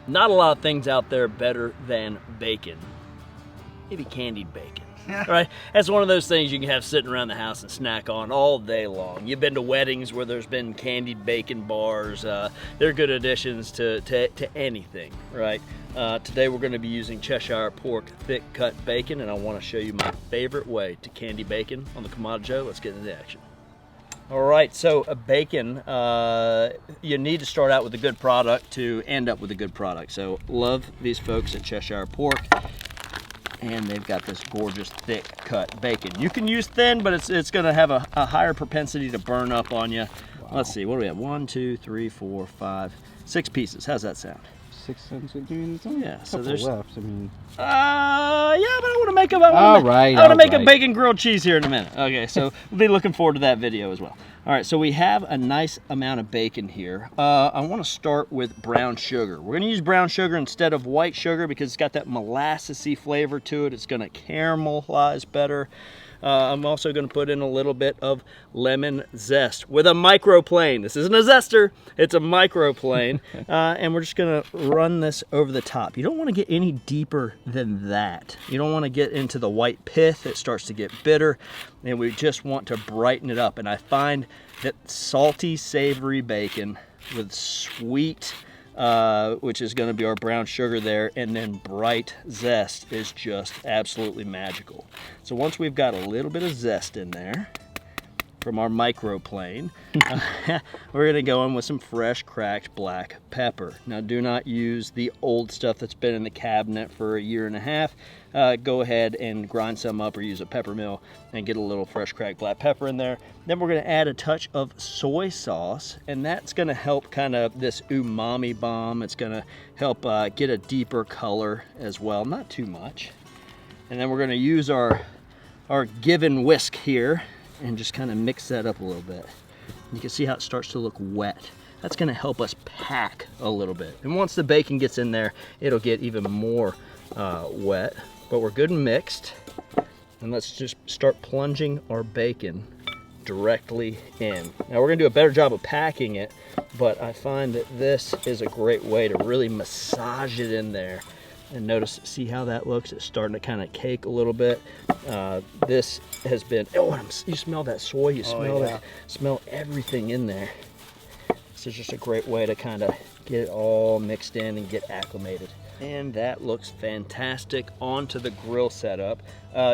Not a lot of things out there better than bacon. Maybe candied bacon. Right? That's one of those things you can have sitting around the house and snack on all day long. You've been to weddings where there's been candied bacon bars. They're good additions to anything, right? Today we're going to be using Cheshire pork thick cut bacon, and I want to show you my favorite way to candy bacon on the Kamado. Let's get into action. All right, so a bacon, you need to start out with a good product to end up with a good product. So love these folks at Cheshire Pork. And they've got this gorgeous thick cut bacon. You can use thin, but it's gonna have a higher propensity to burn up on you. Wow. Let's see, what do we have? 1, 2, 3, 4, 5, 6 pieces. How's that sound? 6 cents. I mean, it's only a couple left. I mean, yeah, but I want to make a make a bacon grilled cheese here in a minute. Okay, so we'll be looking forward to that video as well. All right, so we have a nice amount of bacon here. I want to start with brown sugar. We're going to use brown sugar instead of white sugar because it's got that molassesy flavor to it. It's going to caramelize better. I'm also going to put in a little bit of lemon zest with a microplane. This isn't a zester, it's a microplane. And we're just going to run this over the top. You don't want to get any deeper than that. You don't want to get into the white pith. It starts to get bitter, and we just want to brighten it up. And I find that salty, savory bacon with sweet, which is going to be our brown sugar there, and then bright zest is just absolutely magical. So once we've got a little bit of zest in there from our microplane, we're going to go in with some fresh cracked black pepper. Now do not use the old stuff that's been in the cabinet for 1.5 years. Go ahead and grind some up or use a pepper mill and get a little fresh cracked black pepper in there. Then we're going to add a touch of soy sauce, and that's going to help kind of this umami bomb. It's going to help get a deeper color as well, not too much. And then we're going to use our give and whisk here and just kind of mix that up a little bit. You can see how it starts to look wet. That's going to help us pack a little bit. And once the bacon gets in there, it'll get even more wet. But we're good and mixed. And let's just start plunging our bacon directly in. Now we're going to do a better job of packing it, but I find that this is a great way to really massage it in there. And notice, see how that looks? It's starting to kind of cake a little bit. This has been, you smell that soy, you smell that, smell everything in there. This is just a great way to kind of get it all mixed in and get acclimated. And that looks fantastic. On to the grill setup.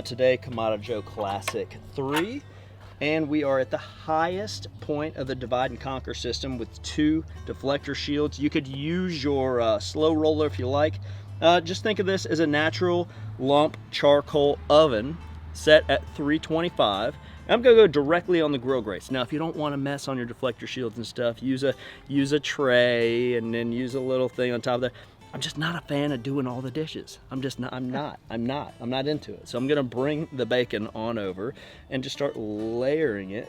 Today, Kamado Classic 3. And we are at the highest point of the divide and conquer system with 2 deflector shields. You could use your slow roller if you like. Just think of this as a natural lump charcoal oven set at 325. I'm gonna go directly on the grill grates. Now, if you don't want to mess on your deflector shields and stuff, use a tray and then use a little thing on top of that. I'm just not a fan of doing all the dishes. I'm not into it. So I'm gonna bring the bacon on over and just start layering it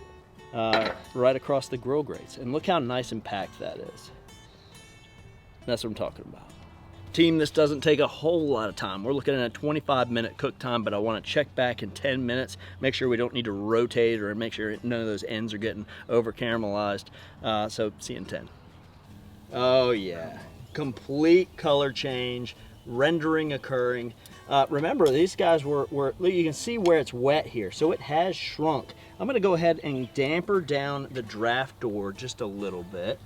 right across the grill grates. And look how nice and packed that is. That's what I'm talking about. Team, this doesn't take a whole lot of time. We're looking at a 25-minute cook time, but I want to check back in 10 minutes, make sure we don't need to rotate or make sure none of those ends are getting over caramelized. So see you in 10. Oh yeah, complete color change, rendering occurring. Remember, these guys were, you can see where it's wet here, so it has shrunk. I'm gonna go ahead and damper down the draft door just a little bit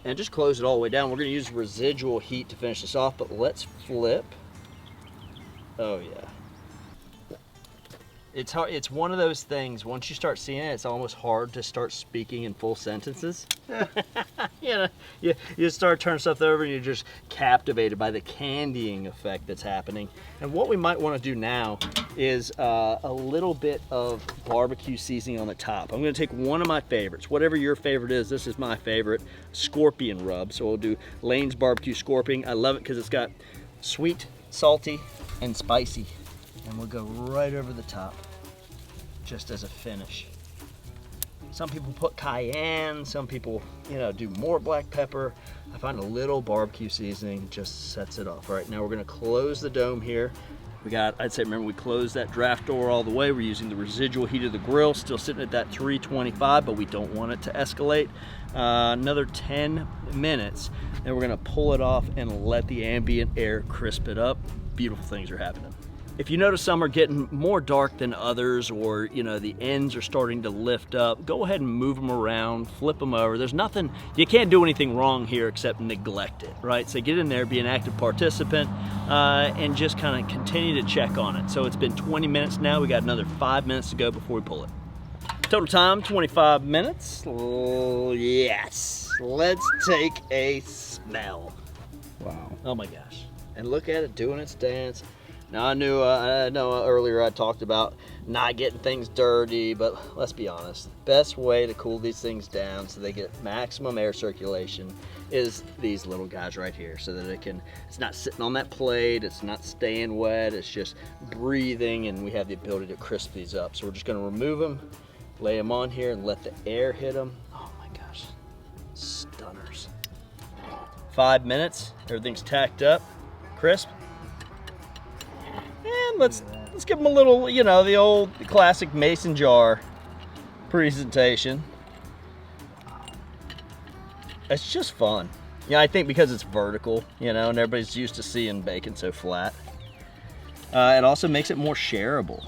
and just close it all the way down. We're gonna use residual heat to finish this off, but let's flip. Oh yeah. It's hard. It's one of those things, once you start seeing it, it's almost hard to start speaking in full sentences. You start turning stuff over and you're just captivated by the candying effect that's happening. And what we might want to do now is a little bit of barbecue seasoning on the top. I'm going to take one of my favorites, whatever your favorite is. This is my favorite, Scorpion Rub. So we'll do Lanes BBQ Scorpion. I love it because it's got sweet, salty, and spicy. And we'll go right over the top, just as a finish. Some people put cayenne, some people, do more black pepper. I find a little barbecue seasoning just sets it off. All right, now we're gonna close the dome here. I'd say, remember, we closed that draft door all the way. We're using the residual heat of the grill, still sitting at that 325, but we don't want it to escalate. Another 10 minutes, and we're gonna pull it off and let the ambient air crisp it up. Beautiful things are happening. If you notice some are getting more dark than others, or the ends are starting to lift up, go ahead and move them around, flip them over. There's nothing, you can't do anything wrong here except neglect it, right? So get in there, be an active participant, and just kind of continue to check on it. So it's been 20 minutes now. We got another 5 minutes to go before we pull it. Total time, 25 minutes. Yes. Let's take a smell. Wow. Oh my gosh. And look at it doing its dance. Now I know earlier I talked about not getting things dirty, but let's be honest. Best way to cool these things down so they get maximum air circulation is these little guys right here, so that it's not sitting on that plate, it's not staying wet, it's just breathing, and we have the ability to crisp these up. So we're just gonna remove them, lay them on here, and let the air hit them. Oh my gosh, stunners. 5 minutes, everything's tacked up, crisp. And let's give them a little, the old classic mason jar presentation. It's just fun. I think because it's vertical, and everybody's used to seeing bacon so flat. It also makes it more shareable.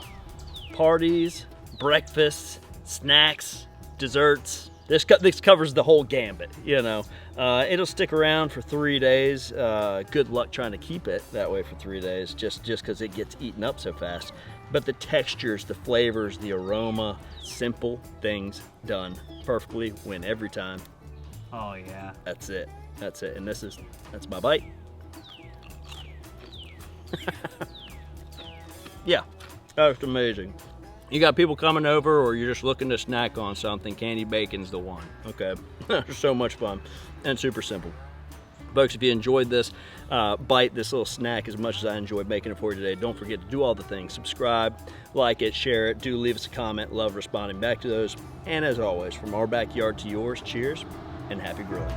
Parties, breakfasts, snacks, desserts. This covers the whole gambit, It'll stick around for 3 days. Good luck trying to keep it that way for 3 days, just because it gets eaten up so fast. But the textures, the flavors, the aroma, simple things done perfectly, win every time. Oh yeah. That's it. That's it. And that's my bite. Yeah, that's amazing. You got people coming over, or you're just looking to snack on something, candy bacon's the one, okay? So much fun and super simple. Folks, if you enjoyed this bite, this little snack as much as I enjoyed making it for you today, don't forget to do all the things. Subscribe, like it, share it, do leave us a comment. Love responding back to those. And as always, from our backyard to yours, cheers and happy grilling.